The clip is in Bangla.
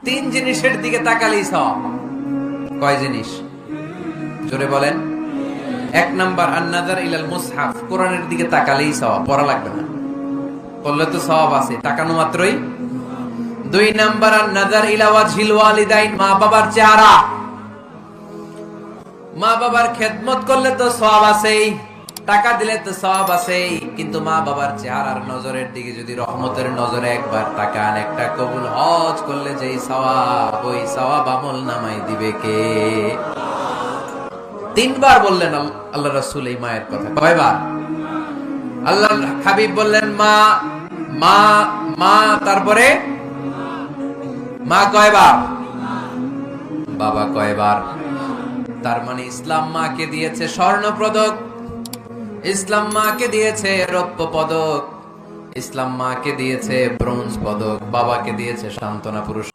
তিন জিনিসের দিকে তাকালেই সওয়াব। কয় জিনিস? জোরে বলেন। এক নাম্বার আন-নাযার ইলাল মুসহাফ, কোরআনের দিকে তাকালেই সওয়াব, পড়া লাগবে না, পড়লে তো সওয়াব আছে, তাকানো মাত্রই। দুই নাম্বার আন-নাযার ইলা ওয়াজহিল ওয়ালিদাইন, মা বাবার চেহারা, মা বাবার খেদমত করলে তো সওয়াব আছেই, টাকা দিলে তো সওয়াব আছেই, কিন্তু মা বাবার চেহারার নজরের দিকে যদি রহমতের নজরে একবার তাকান, একটা কবুল হজ করলে যেই সওয়াব, ওই সওয়াব আমল নামাই দিবে কে? তিনবার বললেন আল্লাহ রাসূল এই মায়ের কথা। কয়বার? আল্লাহ হাবিব বললেন মা মা মা, তারপরে মা কয়বার, বাবা কয়বার। তার মানে ইসলাম মাকে দিয়েছে স্বর্ণ পদক, ইসলাম মাকে দিয়েছে রৌপ্য পদক, ইসলাম মাকে দিয়েছে ব্রোঞ্জ পদক, বাবাকে দিয়েছে সান্ত্বনা পুরস্কার।